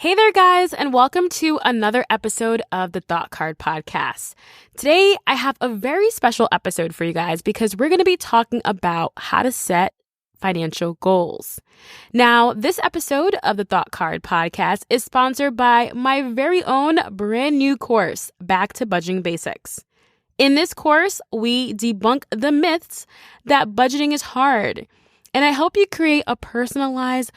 Hey there, guys, and welcome to another episode of the Thought Card Podcast. Today, I have a very special episode for you guys because we're going to be talking about how to set financial goals. Now, this episode of the Thought Card Podcast is sponsored by my very own brand new course, Back to Budgeting Basics. In this course, we debunk the myths that budgeting is hard, and I help you create a personalized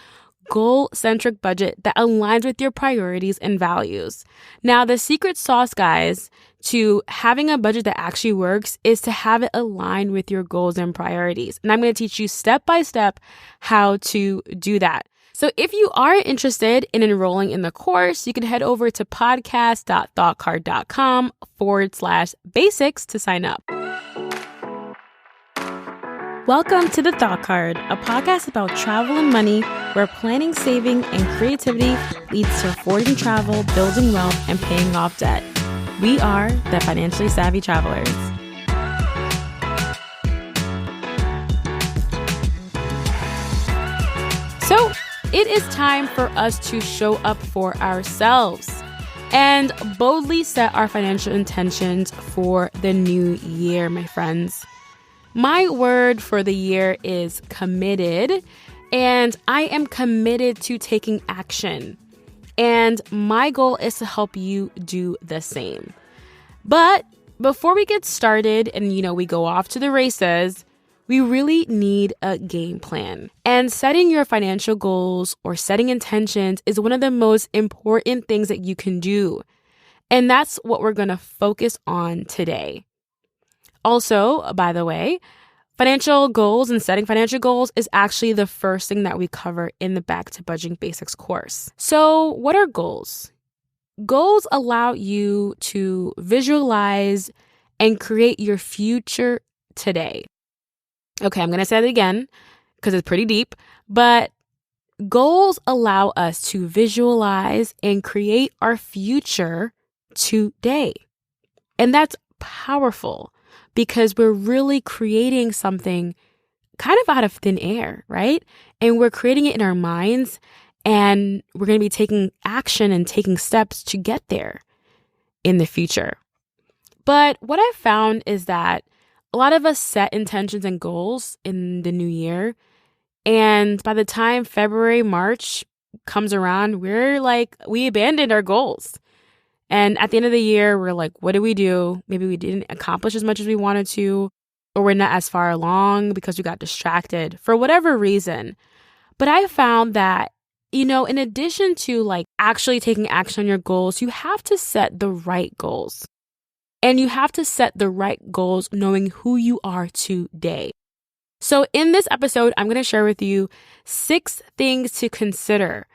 goal-centric budget that aligns with your priorities and values. Now, the secret sauce, guys, to having a budget that actually works is to have it align with your goals and priorities. And I'm going to teach you step by step how to do that. So if you are interested in enrolling in the course, you can head over to podcast.thoughtcard.com/basics to sign up. Welcome to The Thought Card, a podcast about travel and money, where planning, saving, and creativity leads to affording travel, building wealth, and paying off debt. We are the financially savvy travelers. So, it is time for us to show up for ourselves and boldly set our financial intentions for the new year, my friends. My word for the year is committed, and I am committed to taking action. And my goal is to help you do the same. But before we get started and, we go off to the races, we really need a game plan. And setting your financial goals or setting intentions is one of the most important things that you can do. And that's what we're going to focus on today. Also, by the way, financial goals and setting financial goals is actually the first thing that we cover in the Back to Budgeting Basics course. So what are goals? Goals allow you to visualize and create your future today. Okay, I'm going to say that again because it's pretty deep, but goals allow us to visualize and create our future today. And that's powerful, because we're really creating something kind of out of thin air, right? And we're creating it in our minds, and we're going to be taking action and taking steps to get there in the future. But what I found is that a lot of us set intentions and goals in the new year, and by the time February, March comes around, we abandoned our goals. And at the end of the year, we're like, what did we do? Maybe we didn't accomplish as much as we wanted to, or we're not as far along because we got distracted for whatever reason. But I found that, in addition to actually taking action on your goals, you have to set the right goals. And you have to set the right goals knowing who you are today. So in this episode, I'm going to share with you 6 things to consider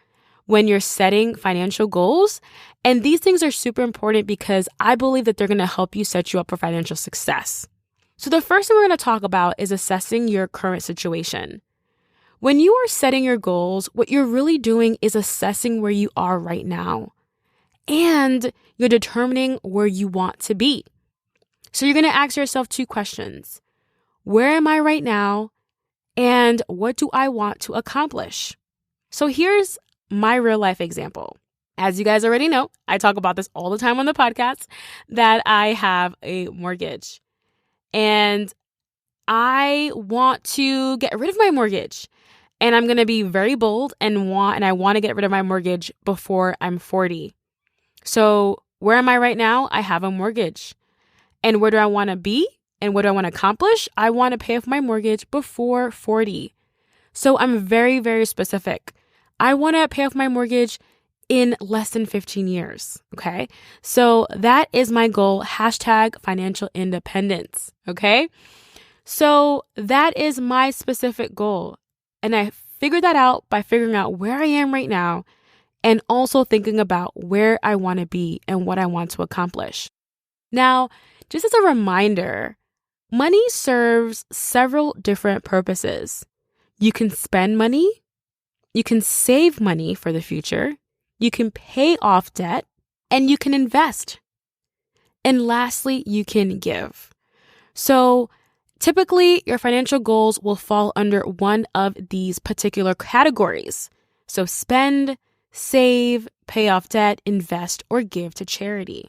when you're setting financial goals. And these things are super important because I believe that they're going to help you set you up for financial success. So the first thing we're going to talk about is assessing your current situation. When you are setting your goals, what you're really doing is assessing where you are right now. And you're determining where you want to be. So you're going to ask yourself 2 questions. Where am I right now? And what do I want to accomplish? So here's my real life example. As you guys already know, I talk about this all the time on the podcast, that I have a mortgage. And I want to get rid of my mortgage. And I'm going to be very bold and I want to get rid of my mortgage before I'm 40. So where am I right now? I have a mortgage. And where do I want to be? And what do I want to accomplish? I want to pay off my mortgage before 40. So I'm very, very specific. I want to pay off my mortgage in less than 15 years. Okay. So that is my goal. #financial independence. Okay. So that is my specific goal. And I figured that out by figuring out where I am right now and also thinking about where I want to be and what I want to accomplish. Now, just as a reminder, money serves several different purposes. You can spend money, you can save money for the future, you can pay off debt, and you can invest. And lastly, you can give. So typically, your financial goals will fall under one of these particular categories. So spend, save, pay off debt, invest, or give to charity.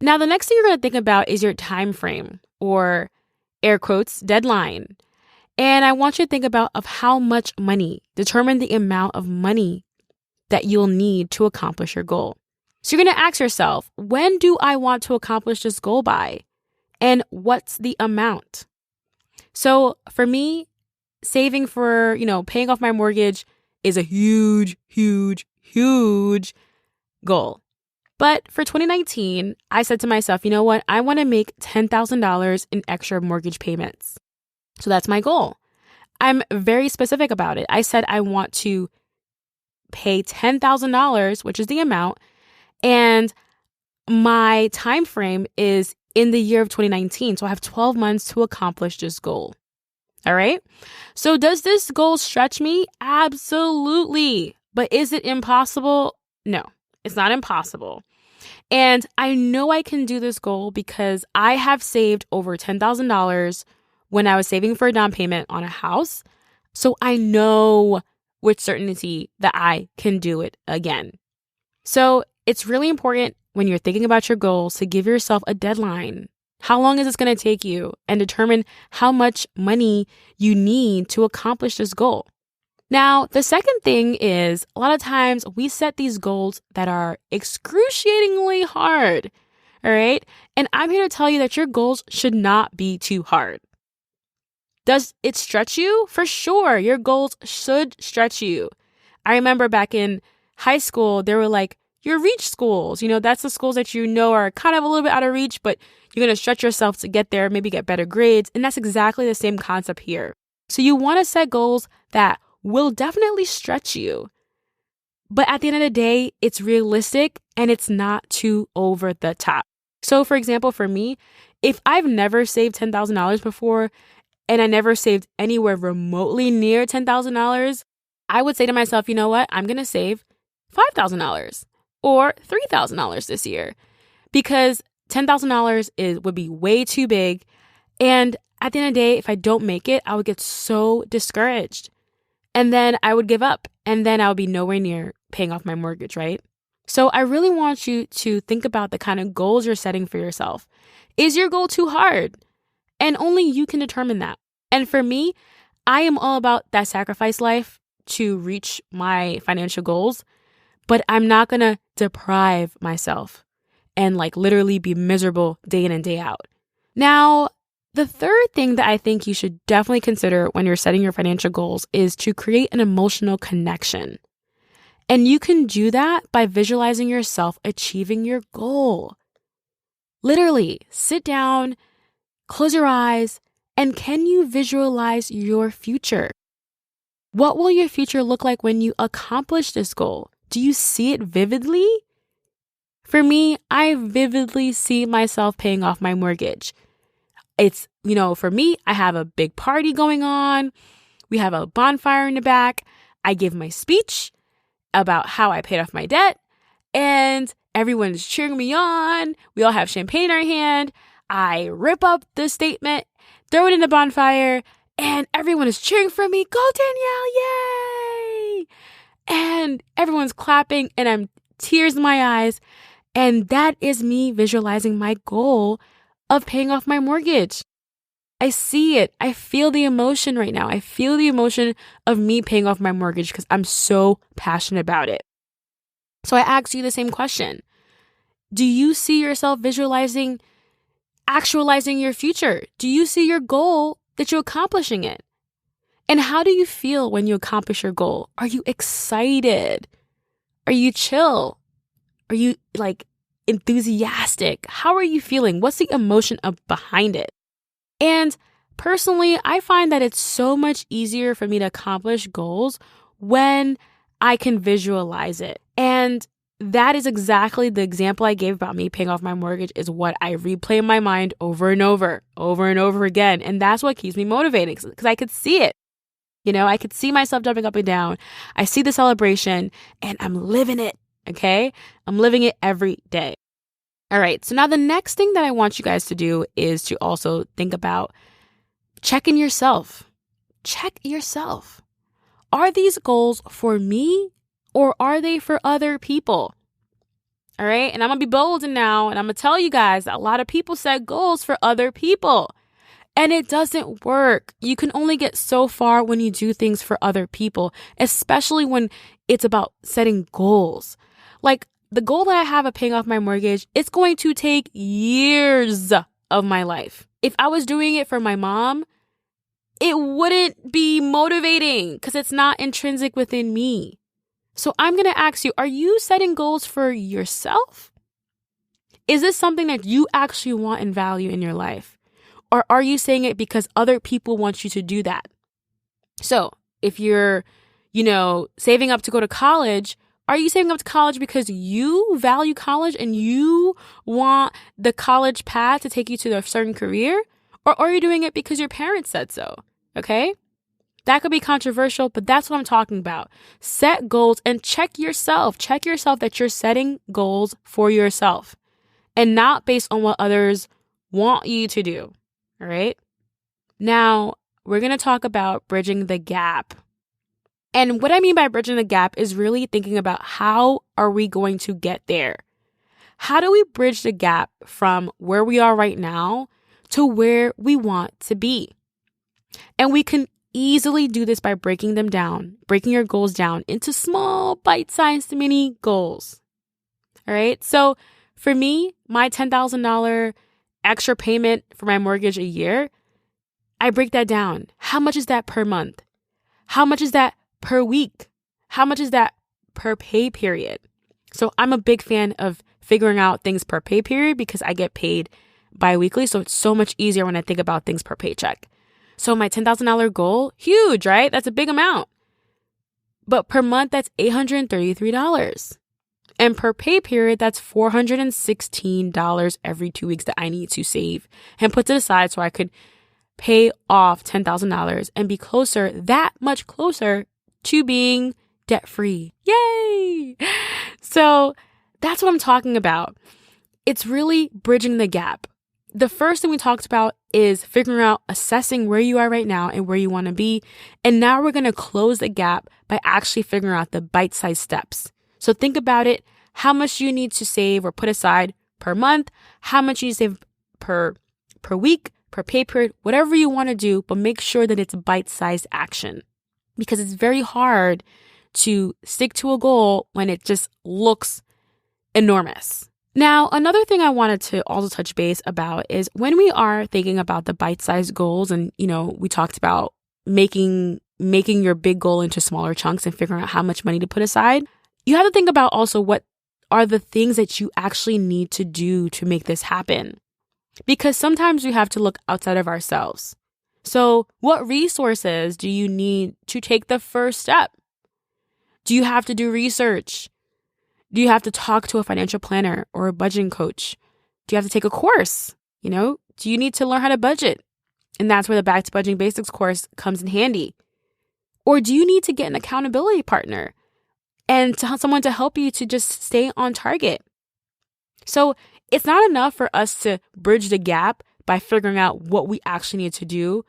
Now, the next thing you're going to think about is your time frame, or air quotes, deadline. And I want you to think about of how much money, determine the amount of money that you'll need to accomplish your goal. So you're going to ask yourself, when do I want to accomplish this goal by? And what's the amount? So for me, saving for, paying off my mortgage is a huge, huge, huge goal. But for 2019, I said to myself, you know what? I want to make $10,000 in extra mortgage payments. So that's my goal. I'm very specific about it. I said I want to pay $10,000, which is the amount, and my time frame is in the year of 2019. So I have 12 months to accomplish this goal. All right. So does this goal stretch me? Absolutely. But is it impossible? No, it's not impossible. And I know I can do this goal because I have saved over $10,000 when I was saving for a down payment on a house. So I know with certainty that I can do it again. So it's really important when you're thinking about your goals to give yourself a deadline. How long is this going to take you? And determine how much money you need to accomplish this goal. Now, the second thing is a lot of times we set these goals that are excruciatingly hard. All right. And I'm here to tell you that your goals should not be too hard. Does it stretch you? For sure. Your goals should stretch you. I remember back in high school, there were like your reach schools. That's the schools that are kind of a little bit out of reach, but you're going to stretch yourself to get there, maybe get better grades. And that's exactly the same concept here. So you want to set goals that will definitely stretch you. But at the end of the day, it's realistic and it's not too over the top. So for example, for me, if I've never saved $10,000 before and I never saved anywhere remotely near $10,000, I would say to myself, you know what? I'm going to save $5,000 or $3,000 this year because $10,000 would be way too big. And at the end of the day, if I don't make it, I would get so discouraged. And then I would give up. And then I would be nowhere near paying off my mortgage, right? So I really want you to think about the kind of goals you're setting for yourself. Is your goal too hard? And only you can determine that. And for me, I am all about that sacrifice life to reach my financial goals. But I'm not going to deprive myself and literally be miserable day in and day out. Now, the third thing that I think you should definitely consider when you're setting your financial goals is to create an emotional connection. And you can do that by visualizing yourself achieving your goal. Literally, sit down, close your eyes, and can you visualize your future? What will your future look like when you accomplish this goal? Do you see it vividly? For me, I vividly see myself paying off my mortgage. It's, for me, I have a big party going on. We have a bonfire in the back. I give my speech about how I paid off my debt and everyone's cheering me on. We all have champagne in our hand. I rip up the statement, throw it in the bonfire, and everyone is cheering for me. Go Danielle, yay! And everyone's clapping and I'm tears in my eyes. And that is me visualizing my goal of paying off my mortgage. I see it. I feel the emotion right now. I feel the emotion of me paying off my mortgage because I'm so passionate about it. So I ask you the same question. Do you see yourself visualizing, actualizing your future? Do you see your goal that you're accomplishing it? And how do you feel when you accomplish your goal? Are you excited? Are you chill? Are you enthusiastic? How are you feeling? What's the emotion behind it? And personally, I find that it's so much easier for me to accomplish goals when I can visualize it. And that is exactly the example I gave about me paying off my mortgage is what I replay in my mind over and over again. And that's what keeps me motivated because I could see it. I could see myself jumping up and down. I see the celebration and I'm living it. Okay. I'm living it every day. All right. So now the next thing that I want you guys to do is to also think about checking yourself. Check yourself. Are these goals for me or are they for other people? All right. And I'm going to be bold now, and I'm going to tell you guys that a lot of people set goals for other people. And it doesn't work. You can only get so far when you do things for other people, especially when it's about setting goals. Like the goal that I have of paying off my mortgage, it's going to take years of my life. If I was doing it for my mom, it wouldn't be motivating because it's not intrinsic within me. So I'm going to ask you, are you setting goals for yourself? Is this something that you actually want and value in your life? Or are you saying it because other people want you to do that? So if you're, saving up to go to college, are you saving up to college because you value college and you want the college path to take you to a certain career? Or are you doing it because your parents said so? Okay? That could be controversial, but that's what I'm talking about. Set goals and check yourself. Check yourself that you're setting goals for yourself and not based on what others want you to do. All right. Now, we're going to talk about bridging the gap. And what I mean by bridging the gap is really thinking about how are we going to get there? How do we bridge the gap from where we are right now to where we want to be? And we can easily do this by breaking your goals down into small, bite-sized mini goals. All right. So for me, my $10,000 extra payment for my mortgage a year, I break that down. How much is that per month? How much is that per week? How much is that per pay period? So I'm a big fan of figuring out things per pay period because I get paid bi-weekly. So it's so much easier when I think about things per paycheck. So my $10,000 goal, huge, right? That's a big amount. But per month, that's $833. And per pay period, that's $416 every 2 weeks that I need to save and put it aside so I could pay off $10,000 and be that much closer to being debt-free. Yay! So that's what I'm talking about. It's really bridging the gap. The first thing we talked about is figuring out, assessing where you are right now and where you want to be. And now we're going to close the gap by actually figuring out the bite-sized steps. So think about it. How much do you need to save or put aside per month? How much you save per week, per pay period, whatever you want to do, but make sure that it's bite-sized action. Because it's very hard to stick to a goal when it just looks enormous. Now, another thing I wanted to also touch base about is when we are thinking about the bite-sized goals and, we talked about making your big goal into smaller chunks and figuring out how much money to put aside. You have to think about also what are the things that you actually need to do to make this happen. Because sometimes we have to look outside of ourselves. So what resources do you need to take the first step? Do you have to do research? Do you have to talk to a financial planner or a budgeting coach? Do you have to take a course? Do you need to learn how to budget? And that's where the Back to Budgeting Basics course comes in handy. Or do you need to get an accountability partner and someone to help you to just stay on target? So it's not enough for us to bridge the gap by figuring out what we actually need to do.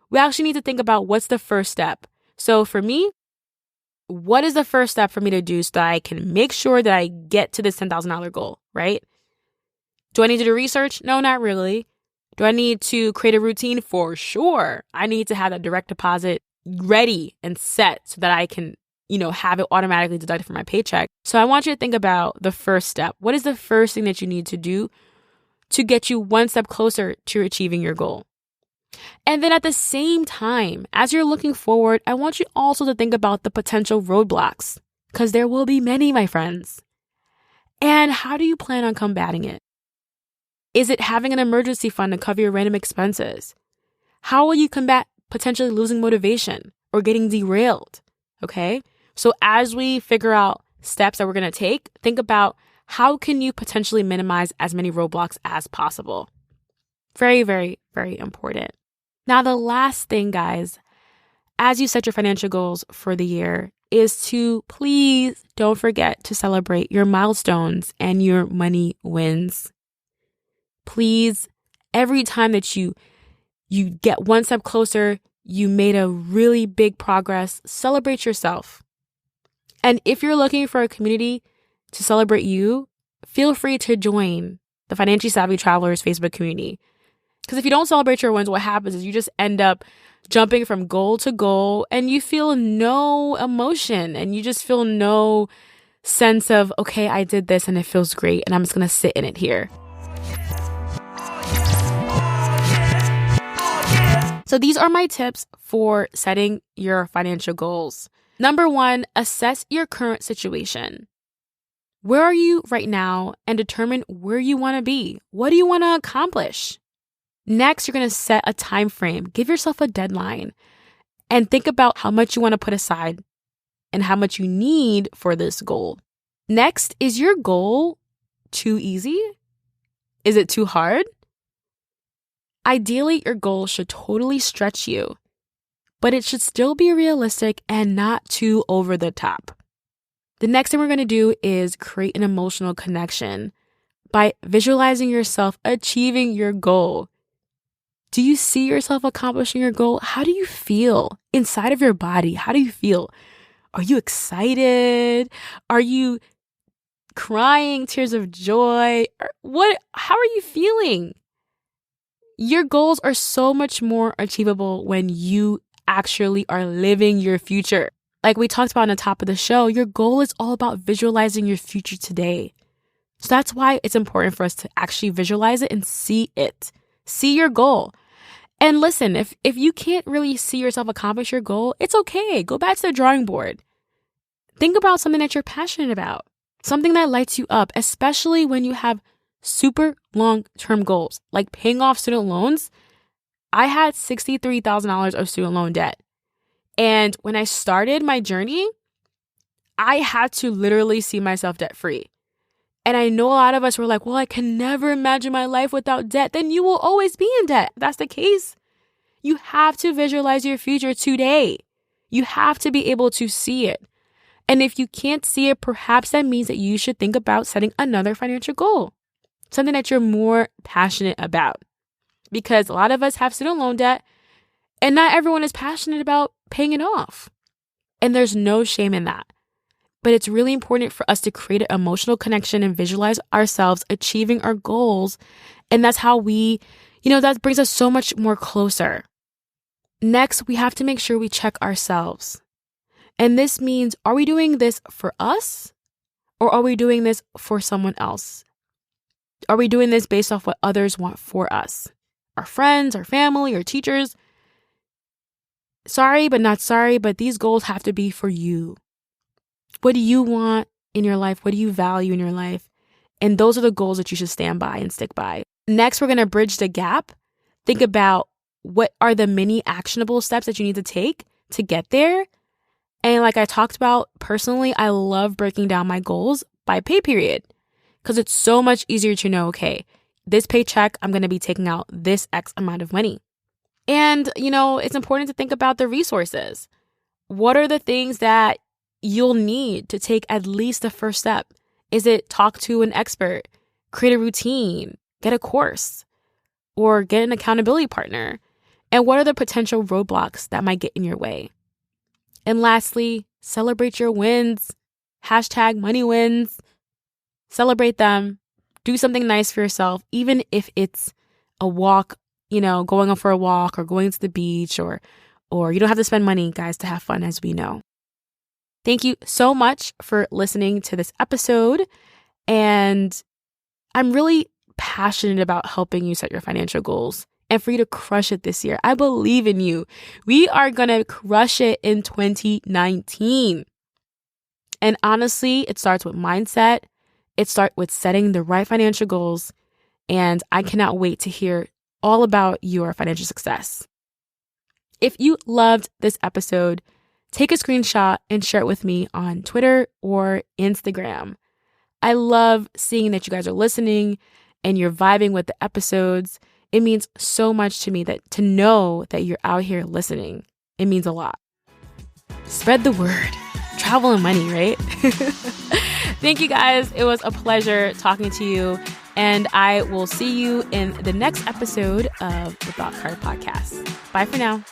We actually need to think about what's the first step. So for me, what is the first step for me to do so that I can make sure that I get to this $10,000 goal, right? Do I need to do research? No, not really. Do I need to create a routine? For sure. I need to have that direct deposit ready and set so that I can, have it automatically deducted from my paycheck. So I want you to think about the first step. What is the first thing that you need to do to get you one step closer to achieving your goal? And then at the same time, as you're looking forward, I want you also to think about the potential roadblocks, because there will be many, my friends. And how do you plan on combating it? Is it having an emergency fund to cover your random expenses? How will you combat potentially losing motivation or getting derailed? Okay? So as we figure out steps that we're going to take, think about how can you potentially minimize as many roadblocks as possible. Very, very, very important. Now, the last thing, guys, as you set your financial goals for the year is to please don't forget to celebrate your milestones and your money wins. Please, every time that you get one step closer, you made a really big progress, celebrate yourself. And if you're looking for a community to celebrate you, feel free to join the Financially Savvy Travelers Facebook community. Because if you don't celebrate your wins, what happens is you just end up jumping from goal to goal and you feel no emotion and you just feel no sense of, okay, I did this and it feels great and I'm just going to sit in it here. So these are my tips for setting your financial goals. Number 1, assess your current situation. Where are you right now and determine where you want to be? What do you want to accomplish? Next, you're going to set a time frame. Give yourself a deadline and think about how much you want to put aside and how much you need for this goal. Next, is your goal too easy? Is it too hard? Ideally, your goal should totally stretch you, but it should still be realistic and not too over the top. The next thing we're going to do is create an emotional connection by visualizing yourself achieving your goal. Do you see yourself accomplishing your goal? How do you feel inside of your body? How do you feel? Are you excited? Are you crying tears of joy? How are you feeling? Your goals are so much more achievable when you actually are living your future. Like we talked about on the top of the show, your goal is all about visualizing your future today. So that's why it's important for us to actually visualize it and see it. See your goal. And listen, if you can't really see yourself accomplish your goal, it's okay. Go back to the drawing board. Think about something that you're passionate about, something that lights you up, especially when you have super long-term goals, like paying off student loans. I had $63,000 of student loan debt. And when I started my journey, I had to literally see myself debt-free. And I know a lot of us were like, well, I can never imagine my life without debt. Then you will always be in debt. If that's the case. You have to visualize your future today. You have to be able to see it. And if you can't see it, perhaps that means that you should think about setting another financial goal, something that you're more passionate about. Because a lot of us have student loan debt and not everyone is passionate about paying it off. And there's no shame in that. But it's really important for us to create an emotional connection and visualize ourselves achieving our goals. And that's how that brings us so much more closer. Next, we have to make sure we check ourselves. And this means, are we doing this for us or are we doing this for someone else? Are we doing this based off what others want for us? Our friends, our family, our teachers? Sorry, but not sorry, but these goals have to be for you. What do you want in your life? What do you value in your life? And those are the goals that you should stand by and stick by. Next, we're going to bridge the gap. Think about what are the many actionable steps that you need to take to get there. And like I talked about personally, I love breaking down my goals by pay period because it's so much easier to know, okay, this paycheck, I'm going to be taking out this X amount of money. And, it's important to think about the resources. What are the things that you'll need to take at least the first step? Is it talk to an expert, create a routine, get a course, or get an accountability partner? And what are the potential roadblocks that might get in your way? And lastly, celebrate your wins. #MoneyWins. Celebrate them. Do something nice for yourself, even if it's a walk, going for a walk or going to the beach or you don't have to spend money, guys, to have fun, as we know. Thank you so much for listening to this episode. And I'm really passionate about helping you set your financial goals and for you to crush it this year. I believe in you. We are going to crush it in 2019. And honestly, it starts with mindset. It starts with setting the right financial goals. And I cannot wait to hear all about your financial success. If you loved this episode, take a screenshot and share it with me on Twitter or Instagram. I love seeing that you guys are listening and you're vibing with the episodes. It means so much to me to know that you're out here listening. It means a lot. Spread the word. Travel and money, right? Thank you guys. It was a pleasure talking to you. And I will see you in the next episode of the Thought Card Podcast. Bye for now.